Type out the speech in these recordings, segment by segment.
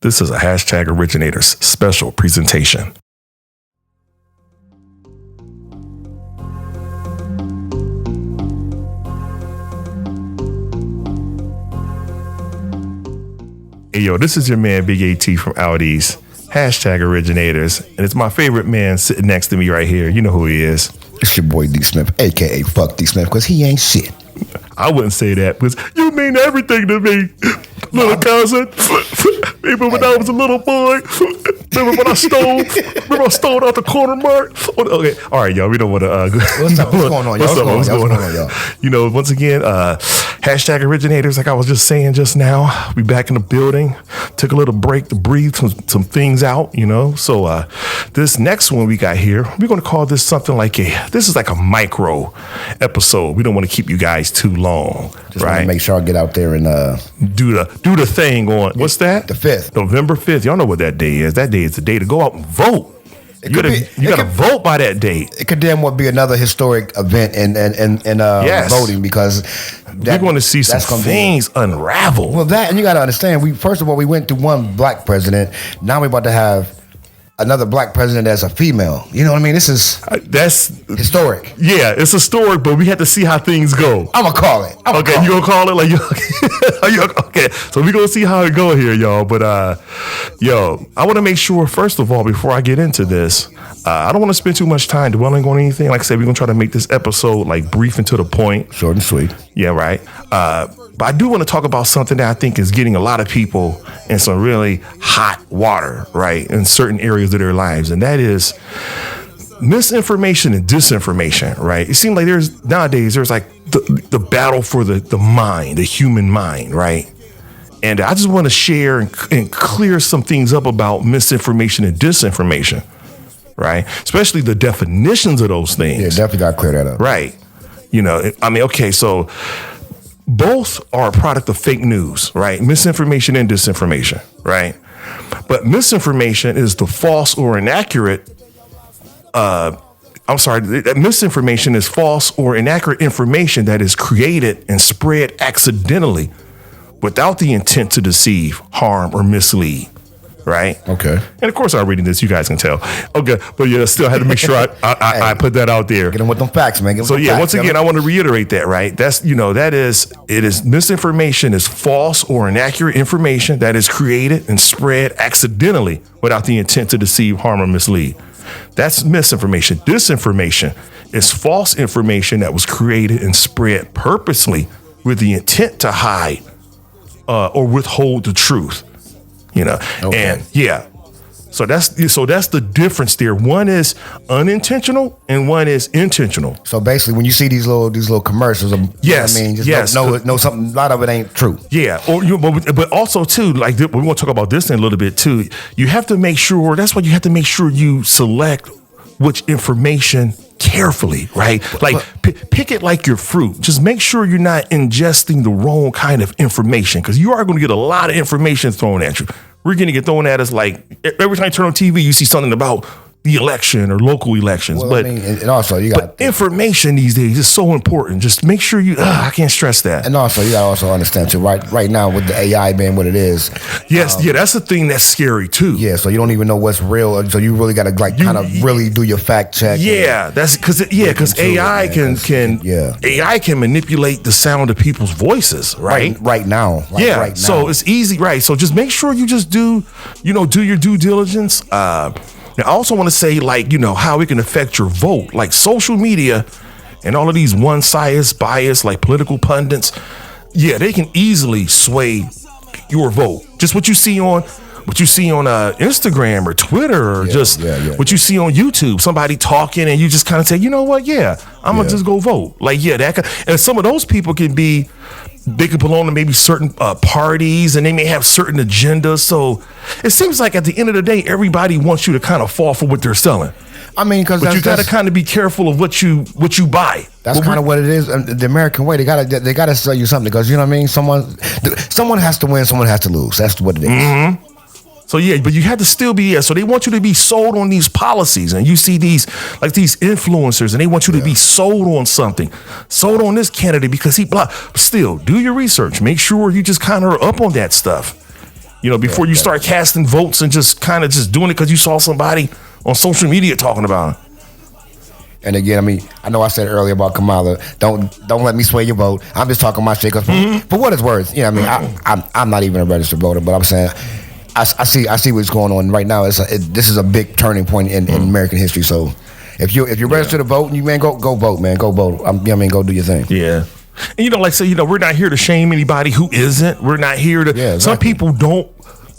This is a Hashtag Originators special presentation. Hey, yo, this is your man, Big AT from Audi's Hashtag Originators. And it's my favorite man sitting next to me right here. You know who he is. It's your boy D Smith, a.k.a. Fuck D Smith, because he ain't shit. I wouldn't say that because you mean everything to me, little cousin. Remember when I was a little boy? Remember when I stole out the corner mark? Okay, all right, y'all. We don't want to. What's going on, y'all? What's going on, y'all? You know, once again, Hashtag Originators, like I was just saying just now, we back in the building. Took a little break to breathe some things out, you know. So this next one we got here, we're going to call this something like this is like a micro episode. We don't want to keep you guys too long, Just right? want to make sure I get out there and do the thing on, what's that? The 5th. November 5th. Y'all know what that day is. That day is the day to go out and vote. You gotta vote by that date. It could damn well be another historic event in Yes. voting, because We're going to see some things unravel. Well, that, and you got to understand, we went through one black president. Now we're about to have another black president as a female. You know what I mean? This is That's historic. Yeah, it's historic, but we have to see how things go. I'm gonna call it. Okay, you gonna call it like you okay? So we gonna see how it go here, y'all. But yo, I want to make sure first of all, before I get into this, I don't want to spend too much time dwelling on anything. Like I said, we're gonna try to make this episode like brief and to the point, Short and sweet. Yeah, right. But I do want to talk about something that I think is getting a lot of people in some really hot water, right, in certain areas of their lives, and that is misinformation and disinformation, right? It seems like nowadays there's like the battle for the mind, the human mind, right? And I just want to share and clear some things up about misinformation and disinformation, right? Especially the definitions of those things. Yeah, definitely got to clear that up. Right. You know, I mean, okay, so both are a product of fake news, right? Misinformation and disinformation, right? But misinformation is the false or inaccurate. Misinformation is false or inaccurate information that is created and spread accidentally without the intent to deceive, harm, or mislead. Right? Okay. And of course, I'm reading this. You guys can tell. Okay. But yeah, still had to make sure I put that out there. Get them with them facts, man. So yeah, once again, I want to reiterate that, right? It is misinformation is false or inaccurate information that is created and spread accidentally without the intent to deceive, harm, or mislead. That's misinformation. Disinformation is false information that was created and spread purposely with the intent to hide or withhold the truth. You know, okay. And yeah, so that's the difference there. One is unintentional and one is intentional. So basically, when you see these little commercials, yes, I mean, just yes, know something. A lot of it ain't true. Yeah, but also too, like we want to talk about this in a little bit too. You have to make sure. That's why you have to make sure you select which information carefully, right? Like pick it like your fruit. Just make sure you're not ingesting the wrong kind of information, because you are going to get a lot of information thrown at you. We're going to get thrown at us like every time you turn on TV, you see something about the election or local elections. Well, but I mean, and also you got information these days is so important. Just make sure I can't stress that. And also you got to also understand too, right now with the AI being what it is. Yes, that's the thing that's scary too. Yeah, so you don't even know what's real. So you really got to kind of really do your fact check. Yeah, that's because AI AI can manipulate the sound of people's voices, right? Right now. Right now. So it's easy, right? So just make sure you just do your due diligence. Now, I also want to say, like, how it can affect your vote, like social media and all of these bias, like political pundits. Yeah, they can easily sway your vote. Just what you see on Instagram or Twitter, or what you see on YouTube, somebody talking and you just kind of say, you know what? Yeah, I'm going to just go vote. Like, and some of those people they could belong to maybe certain parties, and they may have certain agendas. So it seems like at the end of the day, everybody wants you to kind of fall for what they're selling. I mean, because you got to kind of be careful of what you buy. That's kind of what it is. The American way, they gotta sell you something, because you know what I mean. Someone has to win, someone has to lose. That's what it is. Mm-hmm. So yeah, but you have to still be so they want you to be sold on these policies, and you see these influencers, and they want you to be sold on something, sold on this candidate because he blah. Still, do your research. Make sure you just kind of are up on that stuff. You know, before you start casting votes and just kind of just doing it because you saw somebody on social media talking about it. And again, I mean, I know I said earlier about Kamala. Don't let me sway your vote. I'm just talking my shit. Cause for what it's worth, you know, what I mean, I'm not even a registered voter, but I'm saying I see what's going on right now. This is a big turning point in American history. So if you're registered to vote, you man go vote, man, go vote. You know what I mean, go do your thing. Yeah. And you know, like I said, you know, we're not here to shame anybody who isn't. We're not here to. Yeah, exactly.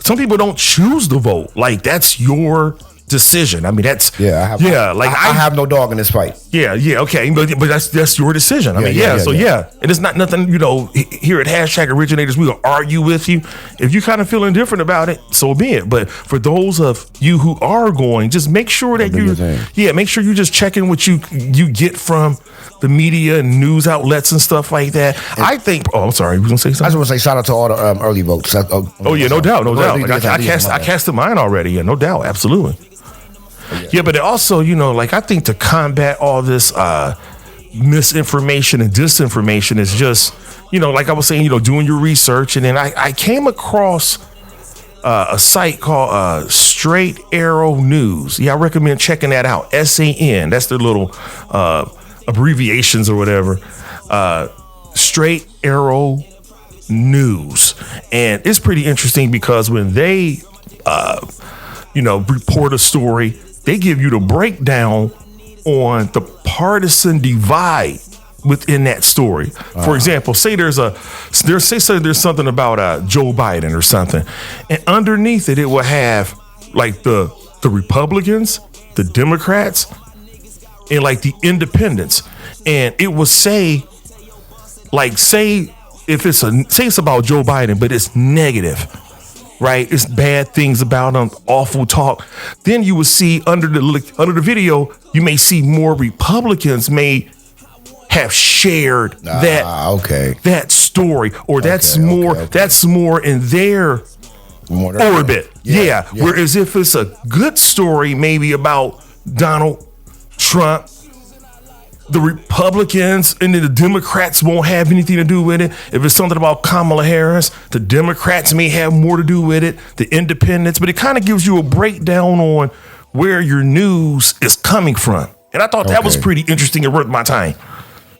Some people don't choose to vote. Like that's your decision. I mean, that's I have no dog in this fight. Yeah, okay, but that's your decision. I mean, and it's not nothing. You know, here at #Originators, we will argue with you. If you kind of feel indifferent about it, so be it. But for those of you who are going, just make sure that make sure you just checking what you get from the media and news outlets and stuff like that. And I think. Oh, I'm sorry. You gonna say something? I just want to say shout out to all the early votes. No doubt. I casted mine already. Yeah, no doubt, absolutely. Yeah, but it also, you know, like I think to combat all this misinformation and disinformation is just, you know, like I was saying, you know, doing your research. And then I came across a site called Straight Arrow News. Yeah, I recommend checking that out. SAN. That's their little abbreviations or whatever. Straight Arrow News. And it's pretty interesting because when they, report a story, they give you the breakdown on the partisan divide within that story. For example, say there's something about Joe Biden or something, and underneath it will have like the Republicans, the Democrats, and like the independents, and it will say if it's about Joe Biden, but it's negative. Right, it's bad things about him, awful talk. Then you will see under the video, you may see more Republicans may have shared that story, or that's more in their orbit. Yeah. Whereas if it's a good story, maybe about Donald Trump, the Republicans and the Democrats won't have anything to do with it. If it's something about Kamala Harris, the Democrats may have more to do with it, the independents, but it kind of gives you a breakdown on where your news is coming from. And I thought that was pretty interesting and worth my time.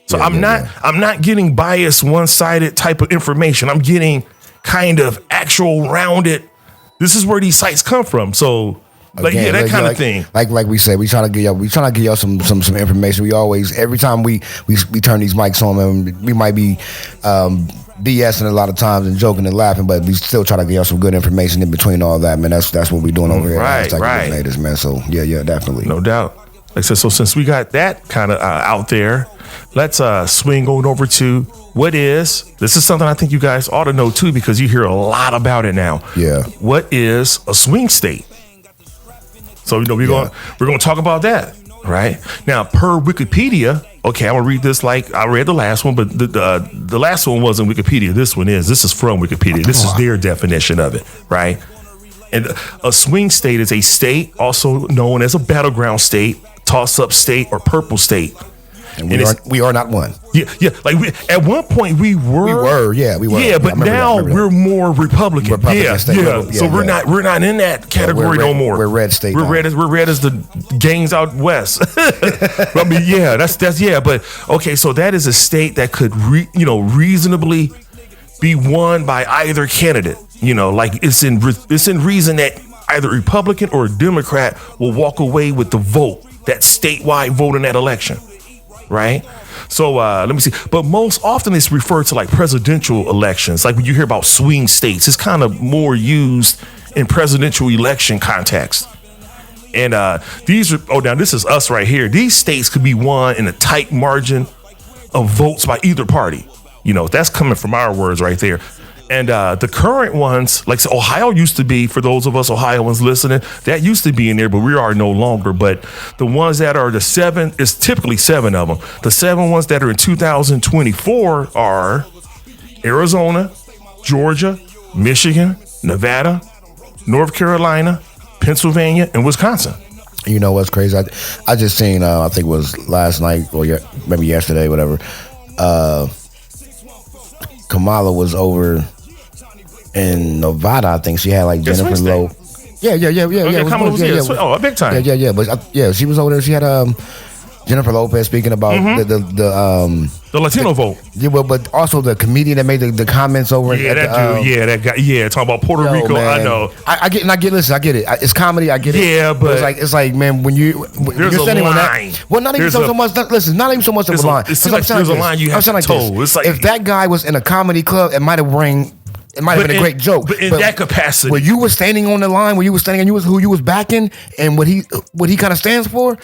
So I'm not getting biased, one-sided type of information. I'm getting kind of actual rounded. This is where these sites come from. So that kind of thing. Like we said, we trying to give y'all some information. We always, every time we turn these mics on, man, we might be BSing a lot of times and joking and laughing, but we still try to give y'all some good information in between all that, man. That's what we're doing over here. Right. Originators, man. So yeah, definitely. No doubt. Like I said, so since we got that kind of out there, let's swing on over to this is something I think you guys ought to know too, because you hear a lot about it now. Yeah. What is a swing state? So, you know, we're going to talk about that, right? Now, per Wikipedia, okay, I'm going to read this like I read the last one, but the last one wasn't Wikipedia. This is from Wikipedia. This is their definition of it, right? And a swing state is a state also known as a battleground state, toss-up state, or purple state. And we are not one. Yeah. Like at one point we were. Yeah, but now we're more Republican. So we're not in that category no more. We're red state. We're red as the gangs out west. I mean, that's But okay, so that is a state that could reasonably be won by either candidate. You know, like it's in reason that either Republican or Democrat will walk away with the vote, that statewide vote in that election. Right. So let me see. But most often it's referred to like presidential elections. Like when you hear about swing states, it's kind of more used in presidential election context. And now this is us right here. These states could be won in a tight margin of votes by either party. You know, that's coming from our words right there. And the current ones, like Ohio used to be, for those of us Ohioans listening, that used to be in there, but we are no longer. But the ones that are the 7, it's typically 7 of them. The 7 ones that are in 2024 are Arizona, Georgia, Michigan, Nevada, North Carolina, Pennsylvania, and Wisconsin. You know what's crazy? I just seen, I think it was last night or maybe yesterday, whatever. Kamala was over in Nevada, I think she had like Jennifer Swing Lowe. Yeah. Okay, Kamala was a big time. Yeah. But she was over there. She had Jennifer Lopez speaking about the Latino vote. Yeah, but also the comedian that made the comments over. Yeah, that dude. That guy. Talking about Puerto Rico. Man. I know. I get. Listen, I get it. It's comedy. I get it. Yeah, but it's like, man, when you're standing on that. Well, not even so much. Listen, not even so much of a line. It seems like there's a line you have to toe. It's like if that guy was in a comedy club, it might have been a great joke. But in that capacity, where you were standing on the line, where you were standing, and who you was backing, and what he kind of stands for.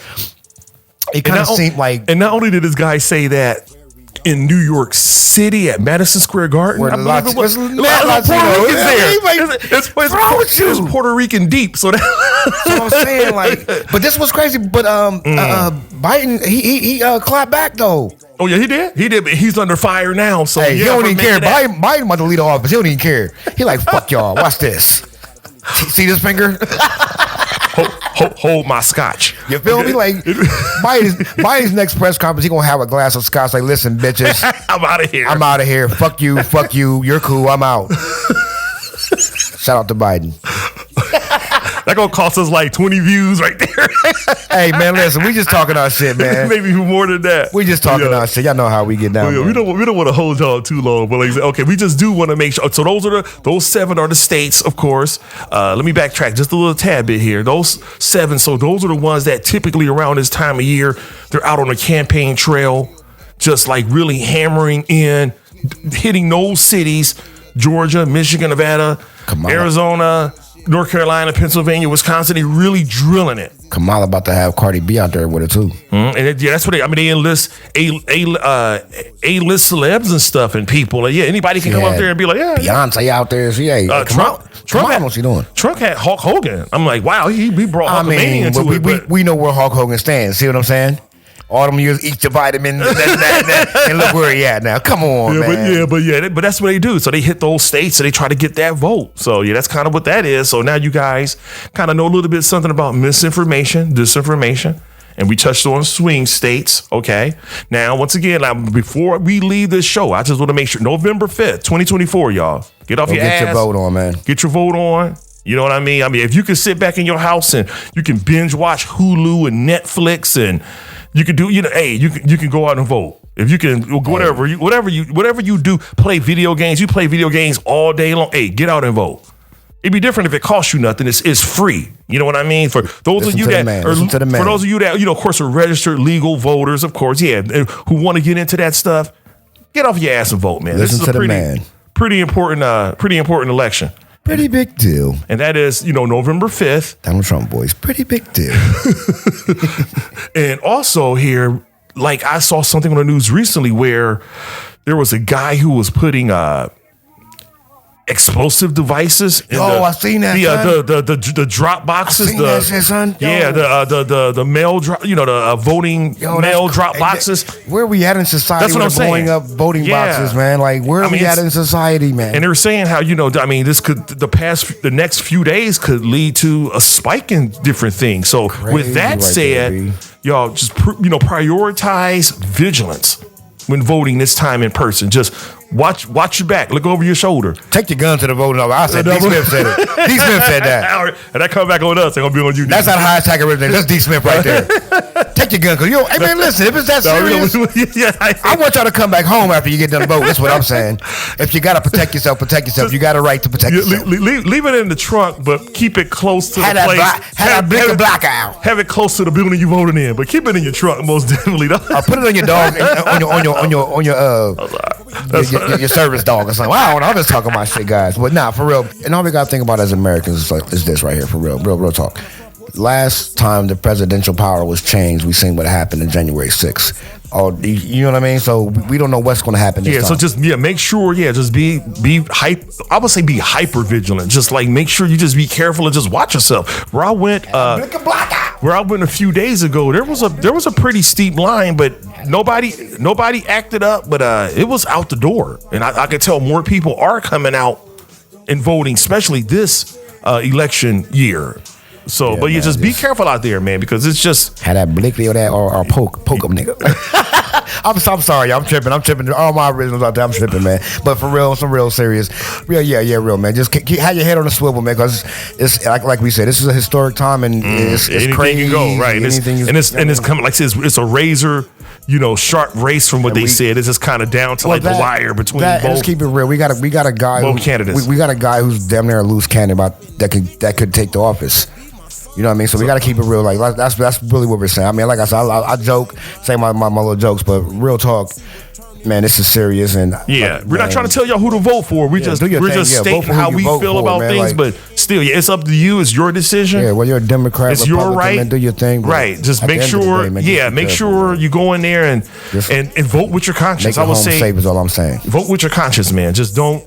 It kind of seemed like, and not only did this guy say that in New York City at Madison Square Garden, where it's Puerto Rican deep. So that's what I'm saying. Like, but this was crazy. But Biden, he clapped back though. Oh yeah, he did. But he's under fire now. So he don't even care. Biden about to lead the office. He don't even care. He like, fuck y'all. Watch this. See this finger? Hold my scotch. You feel me? Like Biden's next press conference, he gonna have a glass of scotch. Like, listen, bitches, I'm out of here. I'm out of here. Fuck you. You're cool. I'm out. Shout out to Biden. That gonna cost us like 20 views right there. Hey man, listen, we just talking our shit, man. Maybe more than that. We just talking our shit. Y'all know how we get down. We don't want to hold y'all too long, but like, okay, we just do want to make sure. So those 7 are the states, of course. Let me backtrack just a little tad bit here. Those 7, so those are the ones that typically around this time of year, they're out on the campaign trail, just like really hammering in, hitting those cities: Georgia, Michigan, Nevada, Arizona, North Carolina, Pennsylvania, Wisconsin. They really drilling it. Kamala about to have Cardi B out there with her too. And that's what they enlist A-list celebs and stuff and people. Like, anybody can come up there and be like, Beyonce out there. Trump had, what she doing? Trump had Hulk Hogan. I'm like, wow, he brought Hulkamania into it. We know where Hulk Hogan stands. See what I'm saying? All them years, eat your vitamins, and look where he at now. Come on, man. But that's what they do. So they hit those states, so they try to get that vote. So that's kind of what that is. So now you guys kind of know a little bit something about misinformation, disinformation, and we touched on swing states. Okay. Now, once again, before we leave this show, I just want to make sure November 5th, 2024, y'all, get off your ass. Get your vote on, man. Get your vote on. You know what I mean? If you can sit back in your house and you can binge watch Hulu and Netflix and you can do, you can go out and vote. If you can, whatever you do, play video games. You play video games all day long. Hey, get out and vote. It'd be different if it costs you nothing. It's free. You know what I mean? For those of you that, of course, are registered legal voters, of course, who want to get into that stuff, get off your ass and vote, man. Listen to the man. Pretty important election. Pretty big deal. And that is, November 5th. Donald Trump, boys. Pretty big deal. And also here, like I saw something on the news recently where there was a guy who was putting explosive devices. I seen that. The drop boxes. That shit, son. Yeah, the mail drop. The voting mail drop boxes. Where we at in society? That's what I'm saying. Blowing up voting boxes, man. Like where we at in society, man? And they're saying how this could the next few days could lead to a spike in different things. So with that said, y'all just prioritize vigilance when voting this time in person. Just watch your back. Look over your shoulder. Take your gun to the voting office. I said D. Smith said it. D. Smith said that. And that come back on us. They're going to be on you. That's not high attack originally. That's D. Smith right there. Take your gun. Cause hey man, listen, if it's that serious, I want y'all to come back home after you get done voting. That's what I'm saying. If you got to protect yourself. You got a right to protect yourself. Leave it in the trunk, but keep it close to the place. Have that black out. Have it close to the building you voted in, but keep it in your trunk most definitely. Put it on your dog, on your service dog or something. I don't know. I'm just talking about shit, guys. But for real. And all we got to think about as Americans is this right here, for real talk. Last time the presidential power was changed, we seen what happened in January 6th. Oh, you know what I mean? So we don't know what's going to happen this time. So just make sure, just be hype. I would say be hyper vigilant. Just like make sure you just be careful and just watch yourself. Where I went a few days ago, there was a pretty steep line, but nobody acted up. But it was out the door, and I could tell more people are coming out and voting, especially this election year. So, just be careful out there, man, because it's just had that blicky or that or poke them, nigga. I'm sorry, I'm tripping. All my originals out there, I'm tripping, man. But for real, some real serious, real, man. Just have your head on the swivel, man, because it's like we said, this is a historic time, and it's crazy. Can go, right? And it's coming, like I said, it's a razor, sharp race from what they said. It's just kind of down to the wire between both. Let's keep it real. We got a guy, both candidates. We got a guy who's damn near a loose cannon that could take the office. You know what I mean? So we got to keep it real. Like that's really what we're saying. I mean, like I said, I joke, say my little jokes, but real talk, man, this is serious. And we're not trying to tell y'all who to vote for. We're just stating how we feel about things. But still, it's up to you. It's your decision. Yeah, well, you're a Democrat. It's your right. Man, do your thing. Right. Just make sure. Make sure you go in there and vote with your conscience. I would say safe is all I'm saying. Vote with your conscience, man. Just don't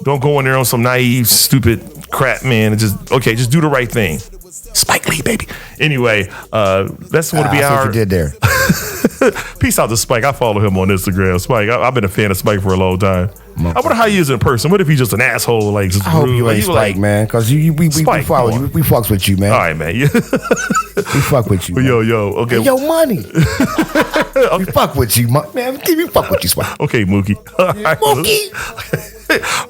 go in there on some naive, stupid crap, man. And just do the right thing. Spike Lee, baby. Anyway, that's what be our. What you did there. Peace out to Spike. I follow him on Instagram. Spike, I've been a fan of Spike for a long time. I wonder how he is in person. What if he's just an asshole? Like, just I hope rude? you ain't Spike, man, because we follow you. We fucks with you, man. All right, man. We fuck with you. Yo, okay. Hey, yo, money. We fuck with you, man. We fuck with you, Spike. Okay, Mookie. All right. Mookie.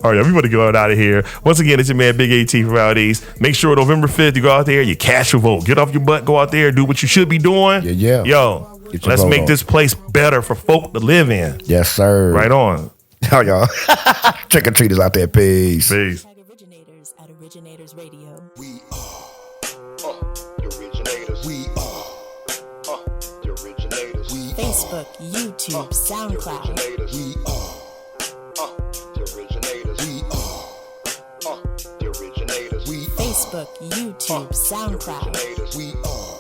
All right, everybody go out of here. Once again, it's your man Big AT from Valdez. Make sure November 5th you go out there, you cast your vote. Get off your butt, go out there, do what you should be doing. Yeah. Yo, let's make this place better for folk to live in. Yes, sir. Right on. Oh, y'all. Trick or treaters out there. Peace. Originators at Originators Radio. We are the originators. We are the originators. We Facebook, YouTube, SoundCloud. We are the originators. We are the originators. We Facebook, YouTube, SoundCloud. We are